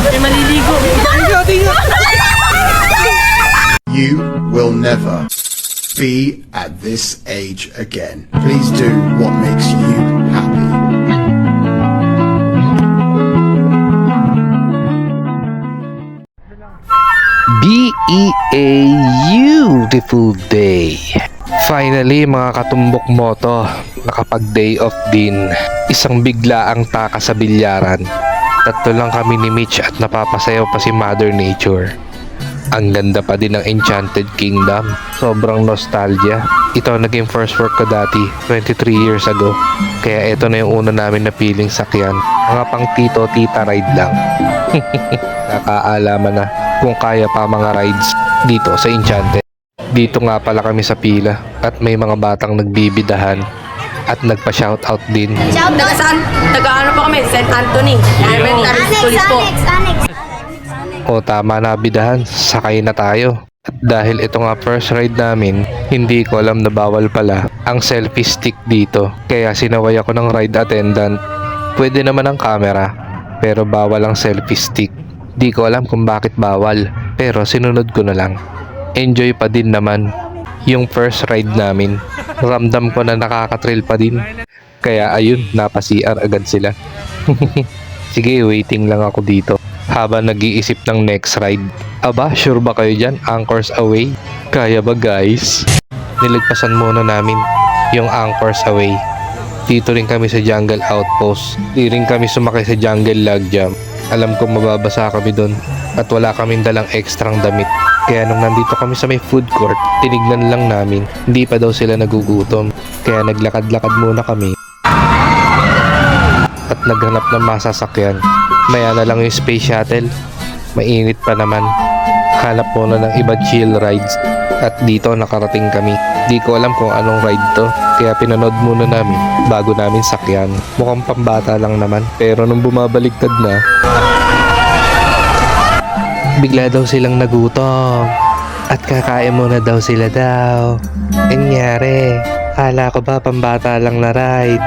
May maliligo. You will never be at this age again. Please do what makes you happy. Be a beautiful day. Finally mga katumbok moto, nakapag day off din. Isang bigla ang taka sa bilyaran. Tatlo lang kami ni Mitch at napapasayaw pa si Mother Nature. Ang ganda pa din ng Enchanted Kingdom. Sobrang nostalgia. Ito naging first work ko dati, 23 years ago. Kaya ito na yung una namin na piling sakyan. Mga pang tito-tita ride lang. Nakaalaman na kung kaya pa mga rides dito sa Enchanted. Dito nga pala kami sa pila at may mga batang nagbibidahan at nagpa-shoutout din. Taga saan? Taga ano po kami? St. Anthony. Elementary School po. O tama na bidahan, sakay na tayo. At dahil ito nga first ride namin, hindi ko alam na bawal pala ang selfie stick dito. Kaya sinaway ako ng ride attendant. Pwede naman ang camera, pero bawal ang selfie stick. Di ko alam kung bakit bawal, pero sinunod ko na lang. Enjoy pa din naman yung first ride namin. Ramdam ko na nakaka-thrill pa din. Kaya ayun, napasiar agad sila. Sige, waiting lang ako dito habang nag-iisip ng next ride. Aba, sure ba kayo dyan? Anchors Away? Kaya ba guys? Nilagpasan muna namin yung Anchors Away. Dito rin kami sa Jungle Outpost. Di rin kami sumakay sa Jungle Logjam. Alam ko mababasa kami doon at wala kaming dalang ekstrang damit. Kaya nung nandito kami sa may food court, tinignan lang namin. Hindi pa daw sila nagugutom. Kaya naglakad-lakad muna kami at naghanap ng masasakyan. Maya na lang yung space shuttle. Mainit pa naman. Hanap muna ng iba chill rides. At dito nakarating kami. Di ko alam kung anong ride to. Kaya pinanood muna namin bago namin sakyan. Mukhang pambata lang naman. Pero nung bumabaliktad na, bigla daw silang nagutom. At kakain muna daw sila daw. Nangyari. Kala ko ba pambata lang na ride.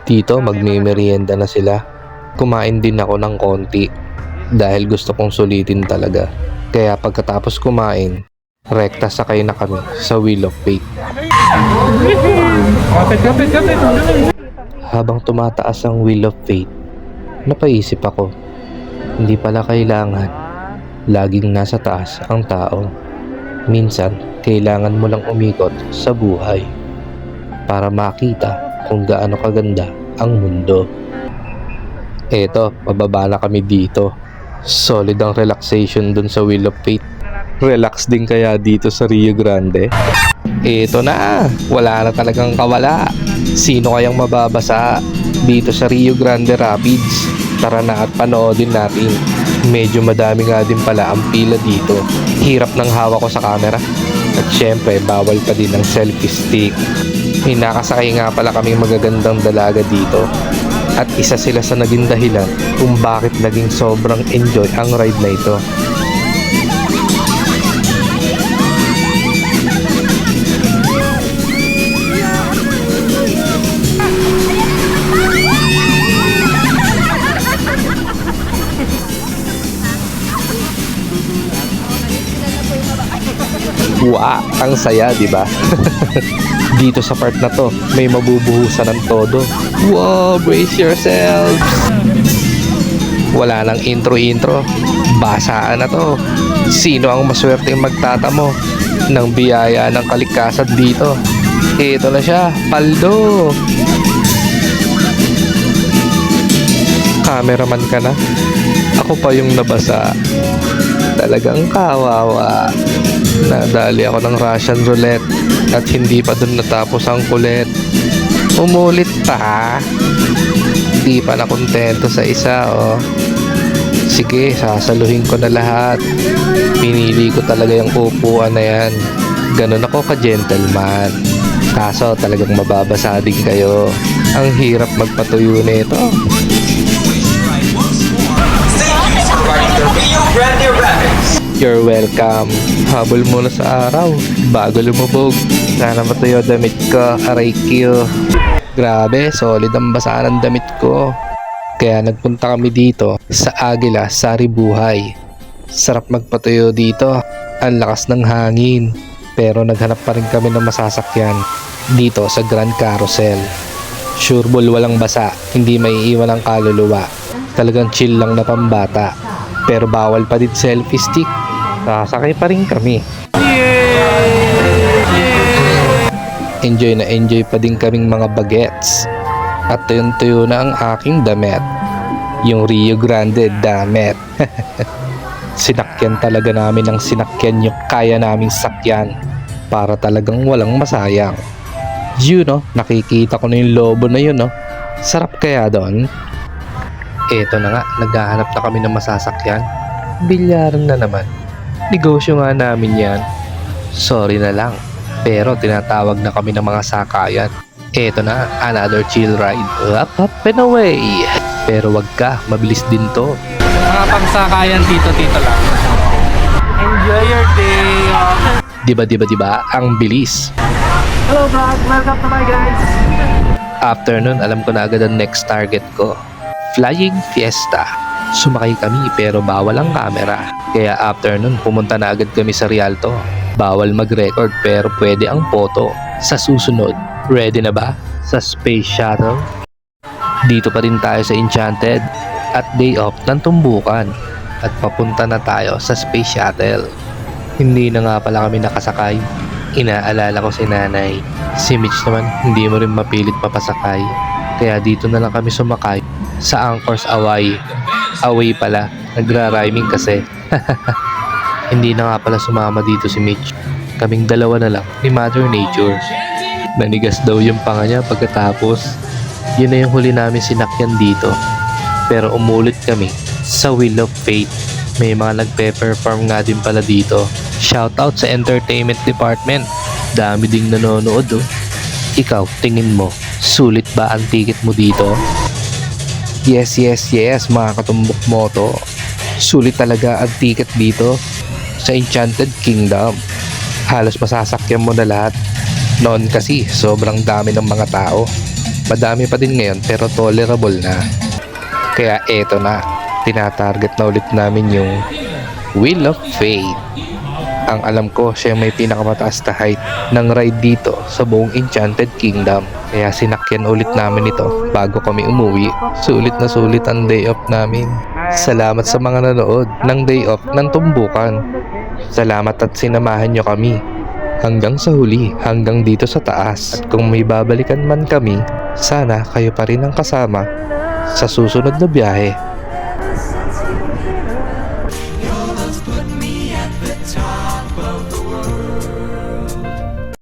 Dito magme-merienda na sila. Kumain din ako ng konti dahil gusto kong sulitin talaga. Kaya pagkatapos kumain, rekta sakay na kami sa Wheel of Fate. Habang tumataas ang Wheel of Fate, napaisip ako, hindi pala kailangan laging nasa taas ang tao. Minsan, kailangan mo lang umikot sa buhay para makita kung gaano kaganda ang mundo. Eto, pababa na kami dito. Solid ang relaxation dun sa Wheel of Fate. Relax din kaya dito sa Rio Grande. Eto na, wala na talagang kawala. Sino kayang mababasa dito sa Rio Grande Rapids? Tara na at panoodin natin. Medyo madami nga din pala ang pila dito. Hirap ng hawak ko sa camera. At syempre, bawal pa din ang selfie stick. May nakasakay nga pala kaming magagandang dalaga dito. At isa sila sa naging dahilan kung bakit naging sobrang enjoy ang ride na ito. Wow, ang saya, di ba? Dito sa part na to, may mabubuhusan ng todo. Wow, brace yourselves! Wala nang intro-intro. Basaan na to. Sino ang maswerteng magtatamo ng biyaya ng kalikasan dito? Ito na siya, Paldo! Cameraman ka na? Ako pa yung nabasa. Talagang kawawa. Nadali ako ng Russian roulette at hindi pa dun natapos ang kulit. Umulit pa. Di pa na kontento sa isa, oh. Sige, sasaluhin ko na lahat. Pinili ko talaga yung upuan na yan. Ganun ako ka-gentleman. Kaso talagang mababasa din kayo. Ang hirap magpatuyo nito. You're welcome. Habol muna sa araw bago lumubog. Sana matuyo damit ko. Aray Q. Grabe, solid ang basa ng damit ko. Kaya nagpunta kami dito sa Aguila Saribuhay. Sarap magpatuyo dito. Ang lakas ng hangin. Pero naghanap pa rin kami ng masasakyan dito sa Grand Carousel. Sureball walang basa, hindi maiiwan ang kaluluwa. Talagang chill lang na pambata. Pero bawal pa din selfie stick. Sasakay pa rin kami. Enjoy na enjoy pa din kaming mga bagets. At tuyo na ang aking damit. Yung Rio Grande damit. Sinakyan talaga namin ang sinakyan yung kaya naming sakyan. Para talagang walang masayang. Yun no, nakikita ko na yung lobo na yun no. Sarap kaya doon. Eto na nga, naghahanap na kami ng masasakyan. Bilyaran na naman. Negosyo nga namin yan. Sorry na lang. Pero tinatawag na kami ng mga sakayan. Eto na, another chill ride. Up and away. Pero wag ka, mabilis din to. Mga pangsakayan tito lang. Enjoy your day. Diba, ang bilis. Hello vlog, welcome to my guys. After nun, alam ko na agad ang next target ko. Flying Fiesta. Sumakay kami pero bawal ang camera. Kaya after nun, pumunta na agad kami sa Rialto. Bawal mag-record pero pwede ang photo. Sa susunod, ready na ba? Sa Space Shuttle? Dito pa rin tayo sa Enchanted at day off ng tumbukan. At papunta na tayo sa Space Shuttle. Hindi na nga pala kami nakasakay. Inaalala ko si nanay. Si Mitch naman, hindi mo rin mapilit papasakay. Kaya dito na lang kami sumakay sa Angkors Away. Away pala, nagra-rhyming kasi. Hindi na nga pala sumama dito si Mitch. Kaming dalawa na lang ni Mother Nature. Nanigas daw yung panga niya pagkatapos. Yun na yung huli namin sinakyan dito. Pero umulit kami sa Wheel of Fate. May mga nagpe-perform nga din pala dito. Shoutout sa entertainment department. Dami ding nanonood oh. Ikaw, tingin mo, sulit ba ang ticket mo dito? Yes mga katumbok moto. Sulit talaga ang ticket dito sa Enchanted Kingdom. Halos masasakyan mo na lahat. Noon kasi sobrang dami ng mga tao. Madami pa din ngayon pero tolerable na. Kaya eto na, tinatarget na ulit namin yung Wheel of Fate. Ang alam ko, siya may pinakamataas na height ng ride dito sa buong Enchanted Kingdom. Kaya sinakyan ulit namin ito bago kami umuwi. Sulit na sulit ang day off namin. Salamat sa mga nanood ng day off ng tumbukan. Salamat at sinamahan nyo kami. Hanggang sa huli, hanggang dito sa taas. At kung may babalikan man kami, sana kayo pa rin ang kasama sa susunod na biyahe.